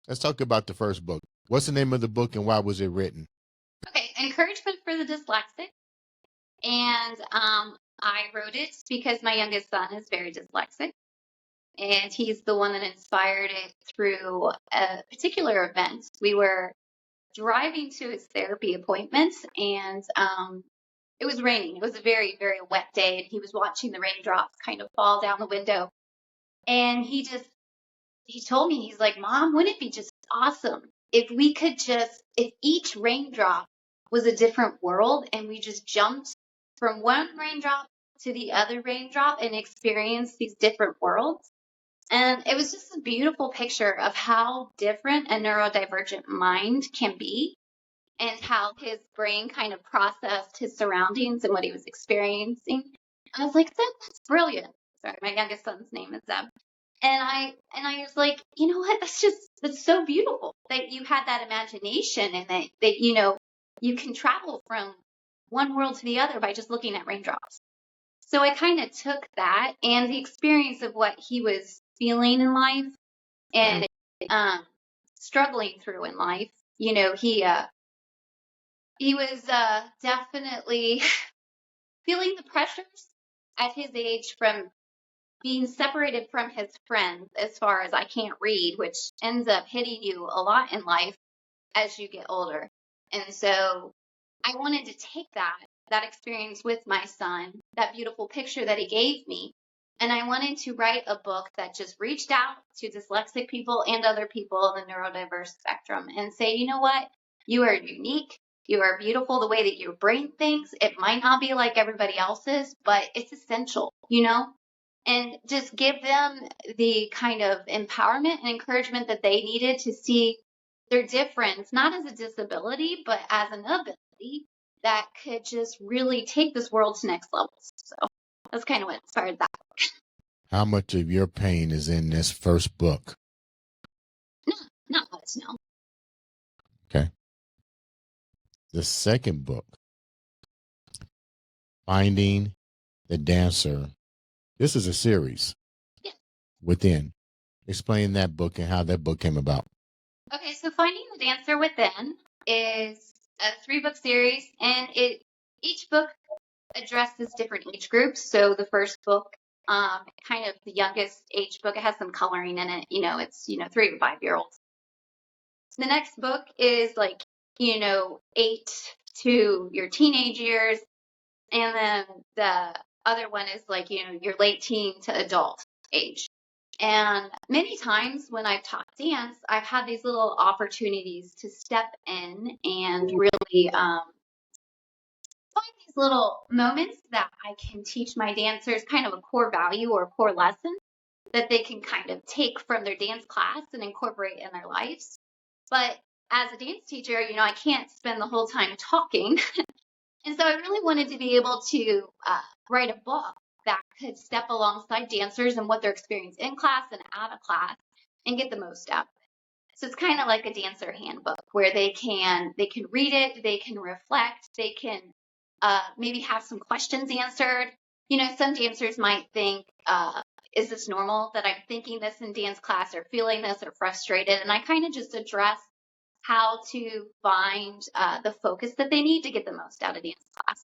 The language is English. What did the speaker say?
Let's talk about the first book. What's the name of the book and why was it written? Okay, Encouragement for the Dyslexic. And I wrote it because my youngest son is very dyslexic. And he's the one that inspired it through a particular event. We were driving to his therapy appointment, and it was raining. It was a very, very wet day, and he was watching the raindrops kind of fall down the window. And he told me, he's like, Mom, wouldn't it be just awesome if we could if each raindrop was a different world and we just jumped from one raindrop to the other raindrop and experienced these different worlds? And it was just a beautiful picture of how different a neurodivergent mind can be and how his brain kind of processed his surroundings and what he was experiencing. I was like, that's brilliant. Sorry, my youngest son's name is Zeb. And I was like, you know what? That's so beautiful that you had that imagination and that you can travel from one world to the other by just looking at raindrops. So I kind of took that and the experience of what he was feeling in life and struggling through in life. He was definitely feeling the pressures at his age from being separated from his friends as far as I can't read, which ends up hitting you a lot in life as you get older. And so I wanted to take that experience with my son, that beautiful picture that he gave me, and I wanted to write a book that just reached out to dyslexic people and other people in the neurodiverse spectrum and say, you know what? You are unique. You are beautiful the way that your brain thinks. It might not be like everybody else's, but it's essential, and just give them the kind of empowerment and encouragement that they needed to see their difference, not as a disability, but as an ability that could just really take this world to next levels. So that's kind of what inspired that book. How much of your pain is in this first book? No, not much, no. Okay. The second book, Finding the Dancer. This is a series. Yeah. Within. Explain that book and how that book came about. Okay, so Finding the Dancer Within is a 3-book series, and each book addresses different age groups. So the first book, kind of the youngest age book, it has some coloring in it. It's 3 to 5-year-olds. The next book is 8 to your teenage years, and then the other one is your late teen to adult age. And many times when I've taught dance, I've had these little opportunities to step in and really find these little moments that I can teach my dancers kind of a core value or a core lesson that they can kind of take from their dance class and incorporate in their lives. But as a dance teacher, I can't spend the whole time talking. And so I really wanted to be able to write a book that could step alongside dancers and what they're experiencing in class and out of class and get the most out of it. So it's kind of like a dancer handbook where they can read it, they can reflect, they can maybe have some questions answered. Some dancers might think, is this normal that I'm thinking this in dance class or feeling this or frustrated? And I kind of just address how to find the focus that they need to get the most out of dance class.